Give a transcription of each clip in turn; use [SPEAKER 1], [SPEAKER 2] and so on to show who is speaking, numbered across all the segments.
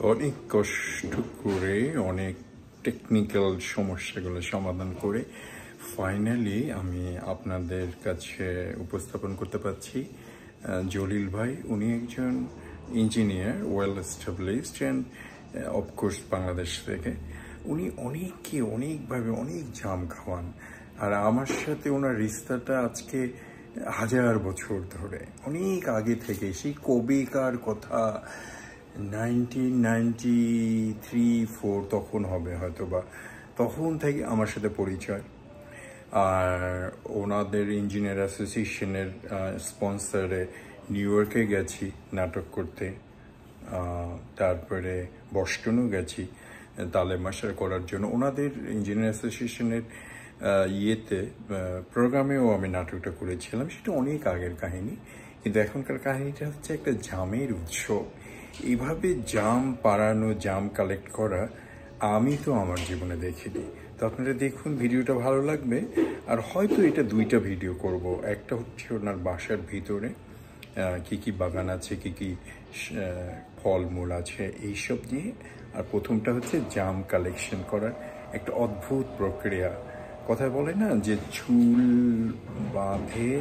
[SPEAKER 1] অনেক কষ্ট করে অনেক টেকনিক্যাল সমস্যাগুলো সমাধান করে ফাইনালি আমি আপনাদের কাছে উপস্থাপন করতে পারছি জলিল ভাই। উনি একজন engineer, well established and of course Bangladesh থেকে। উনি অনেকভাবে অনেক জাম খাওয়ান, আর আমার সাথে ওনার রিস্তাটা আজকে 1000 বছর ধরে, অনেক আগে থেকে, সেই কবেকার কথা 1993-4 তখন হবে হয়তো বা, তখন থেকে আমার সাথে পরিচয়। আর ওনাদের ইঞ্জিনিয়ার অ্যাসোসিয়েশনের স্পন্সরে নিউ ইয়র্কে গেছি নাটক করতে, তারপরে বস্টনও গেছি তালেম আশার করার জন্য। ওনাদের ইঞ্জিনিয়ার অ্যাসোসিয়েশনের প্রোগ্রামেও আমি নাটকটা করেছিলাম। সেটা অনেক আগের কাহিনী, কিন্তু এখনকার কাহিনীটা হচ্ছে একটা জামের উৎসব। এইভাবে জাম পাড়ানো, জাম কালেক্ট করা আমি তো আমার জীবনে দেখিনি। তো আপনারা দেখুন, ভিডিওটা ভালো লাগবে। আর হয়তো এটা 2টা ভিডিও করব। একটা হচ্ছে ওনার বাসার ভিতরে কি কি বাগান আছে, কি কি ফলমূল আছে এইসব নিয়ে, আর প্রথমটা হচ্ছে জাম কালেকশন করার একটা অদ্ভুত প্রক্রিয়া। কথায় বলে না যে চুল বাঁধে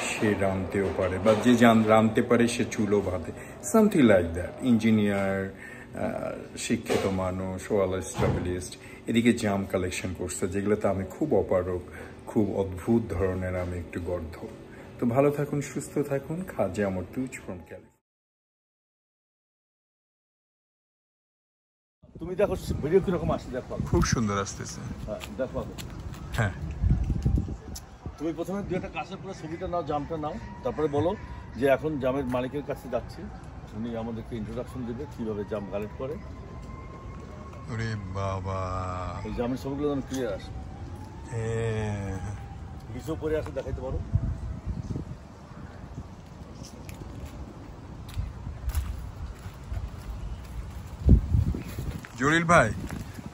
[SPEAKER 1] সে রাঁধতেও পারে, বা যে রাঁধতে পারে সে চুলও বাঁধে, সামথিং লাইক দ্যাট। ইঞ্জিনিয়ার, শিক্ষিত মানুষ, ওয়েল এস্টাবলিশড, এদিকে জাম কালেকশন করছে, যেগুলোতে আমি খুব অপারগ, খুব অদ্ভুত ধরনের আমি একটু গর্ধ। তো ভালো থাকুন, সুস্থ থাকুন। খাজা আমরতুজ ফ্রম ক্যালিফোর্নিয়া।
[SPEAKER 2] তুমি দেখো ভিডিও কিরকম আসছে, দেখো
[SPEAKER 1] খুব সুন্দর আসতেছে।
[SPEAKER 2] হ্যাঁ দেখো।
[SPEAKER 1] হ্যাঁ,
[SPEAKER 2] তুমি প্রথমে 2টা কাছের পরে ছবিটা নাও, জামটা নাও, তারপরে বলো যে এখন জামের মালিকের কাছে যাচ্ছি, উনি আমাদেরকে ইন্ট্রোডাকশন দেবে কীভাবে জাম কালেক্ট করে।
[SPEAKER 1] ওরে বাবা,
[SPEAKER 2] এই জামের ছবিগুলো যেন ক্লিয়ার আসে, নিচেও পরে আসে, দেখাইতে পারো।
[SPEAKER 1] জলিল ভাই,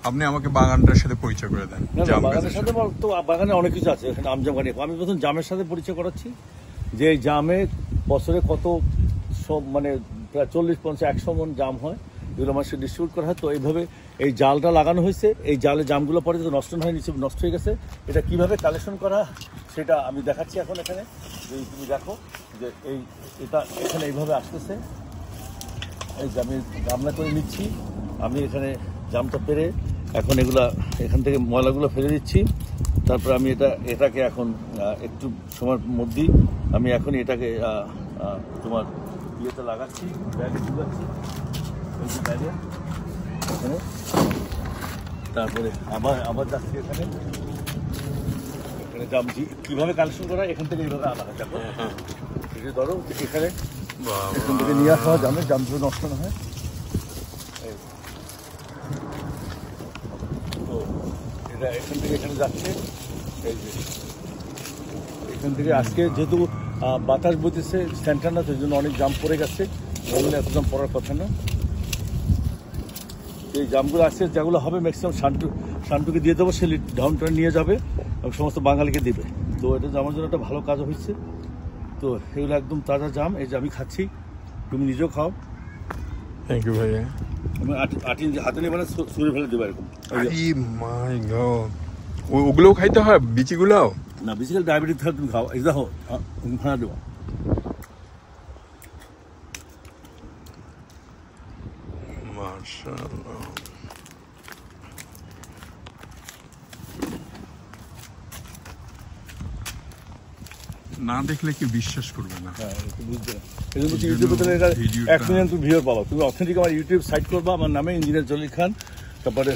[SPEAKER 1] আপনি আমাকে বাগানটার সাথে পরিচয় করে দেন।
[SPEAKER 2] বাগানের সাথে তো বাগানে অনেক কিছু আছে, এখানে আমজাম গাড়ি। আমি প্রথম জামের সাথে পরিচয় করাচ্ছি, যে এই জামে বছরে কত সব, মানে প্রায় 40-50-100 মন জাম হয়, এগুলো মানুষকে ডিস্ট্রিবিউট করা হয়। তো এইভাবে এই জালটা লাগানো হয়েছে, এই জালে জামগুলো পরে যদি নষ্ট না হয়, নিচে নষ্ট হয়ে গেছে, এটা কিভাবে কালেকশন করা সেটা আমি দেখাচ্ছি এখন এখানে। তুমি দেখো যে এটা এখানে এইভাবে আসতেছে, এই জামের গামলা করে নিচ্ছি আমি এখানে জামটা পেরে। এখন এগুলা এখান থেকে ময়লাগুলো ফেলে দিচ্ছি, তারপর আমি এটাকে এখন একটু সময়ের মধ্যেই আমি এখন এটাকে তোমার ইয়েতে লাগাচ্ছি, ব্যাগে ঢুকাচ্ছি, এই যে ব্যাগে এখানে। তারপরে আবার যাচ্ছি এখানে জাম কীভাবে কালেকশন করা, এখান থেকে এইভাবে আনা হয়। দেখো এটা ধরো এখানে, এখান থেকে নিয়ে আসা হয় জামের, জামগুলো নষ্ট না হয়। এখান থেকে এখানে যাচ্ছে, এই যে এখান থেকে আজকে যেহেতু বাতাস বইতেছে, সেন্টার না, সেই জন্য অনেক জাম পড়ে গেছে, ওগুলো এত জাম পড়ার কথা না। এই জামগুলো আসছে, যেগুলো হবে ম্যাক্সিমাম শান্তুকে দিয়ে দেবো, সে ডাউনটা নিয়ে যাবে এবং সমস্ত বাঙালিকে দেবে। তো এটা আমার জন্য একটা ভালো কাজ হয়েছে। তো এগুলো একদম তাজা জাম, এই যে আমি খাচ্ছি, তুমি নিজেও খাও।
[SPEAKER 1] থ্যাংক ইউ ভাইয়া।
[SPEAKER 2] আমি আটি হাতে নিয়ে মানে ছুঁড়ে ফেলে দেবো এরকম।
[SPEAKER 1] ওগুলোও খাইতে হয়, বিচিগুলোও
[SPEAKER 2] না, বেসিক্যালি ডায়াবেটিস থাকলে তুমি খাও, এই দেখো ভাড়া দেবো।
[SPEAKER 1] মাশাআল্লাহ। না দেখলে কি বিশ্বাস করবে না।
[SPEAKER 2] হ্যাঁ, বুঝতে ইউটিউবে তুমি 1 মিলিয়ন তুমি ভিউয়ার পাবা। তুমি অথেন্টিক আমার ইউটিউব সাইট করবা, আমার নামে ইঞ্জিনিয়ার জলিল খান, তারপরে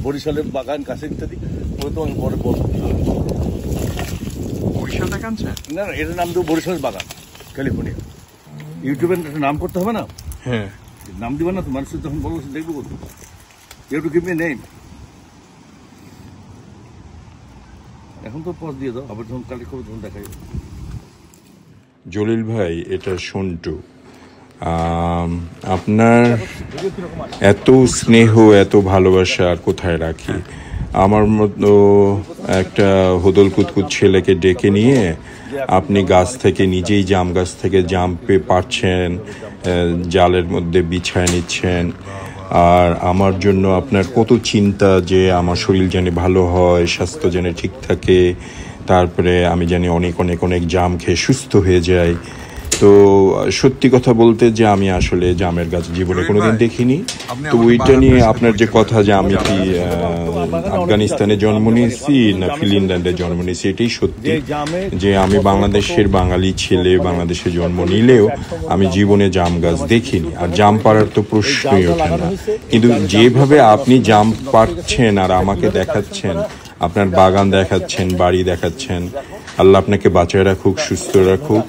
[SPEAKER 2] বরিশালের বাগান কাছে ইত্যাদি, ওটা তোমাকে পরে বলবো।
[SPEAKER 1] বরিশাল দেখাচ্ছে
[SPEAKER 2] না, এটার নাম দেবো বরিশালের বাগান, ক্যালিফোর্নিয়া। ইউটিউবের একটা নাম করতে হবে না?
[SPEAKER 1] হ্যাঁ,
[SPEAKER 2] নাম দিবা না তো, মানুষ যখন বলবো দেখবো কত। You to give me name. এখন তো পজ দিয়ে দাও, আবার যখন কালেক্ট করবো তখন দেখাই।
[SPEAKER 1] জলিল ভাই, এটা সন্টু। আপনার এত স্নেহ, এত ভালোবাসা আর কোথায় রাখি। আমার মতো একটা হুদল কুতকুত ছেলেকে ডেকে নিয়ে আপনি গাছ থেকে নিজেই জাম গাছ থেকে জাম পাড়ছেন, জালের মধ্যে বিছায় নিচ্ছেন। আর আমার জন্য আপনার কত চিন্তা যে আমার শরীর যেন ভালো হয়, স্বাস্থ্য যেন ঠিক থাকে, তারপরে আমি জানি অনেক অনেক অনেক জাম খেয়ে সুস্থ হয়ে যাই। তো সত্যি কথা বলতে যে আমি আসলে জামের গাছ জীবনে কোনোদিন দেখিনি। তো ওইটা নিয়ে আপনার যে কথা যে আমি কি আফগানিস্তানে জন্ম নিয়েছি না ফিনল্যান্ডে জন্ম নিয়েছি, এটাই সত্যি যে আমি বাংলাদেশের বাঙালি ছেলে, বাংলাদেশে জন্ম নিলেও আমি জীবনে জাম গাছ দেখিনি, আর জাম পাড়ার তো প্রশ্নই ওঠে না। কিন্তু যেভাবে আপনি জাম পাড়ছেন আর আমাকে দেখাচ্ছেন, আপনার বাগান দেখাচ্ছেন, বাড়ি দেখাচ্ছেন, আল্লাহ আপনাকে বাঁচায় রাখুক, সুস্থ রাখুক।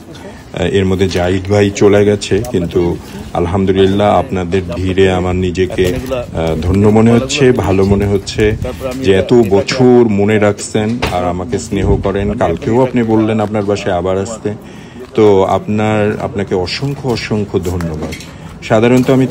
[SPEAKER 1] এর মধ্যে জাহিদ ভাই চলে গেছে, কিন্তু আলহামদুলিল্লাহ আপনাদের ভিড়ে আমার নিজেকে ধন্য মনে হচ্ছে, ভালো মনে হচ্ছে যে এত বছর মনে রাখছেন আর আমাকে স্নেহ করেন। কালকেও আপনি বললেন আপনার বাসায় আবার আসতে, তো আপনাকে অসংখ্য অসংখ্য ধন্যবাদ। সাধারণত আমি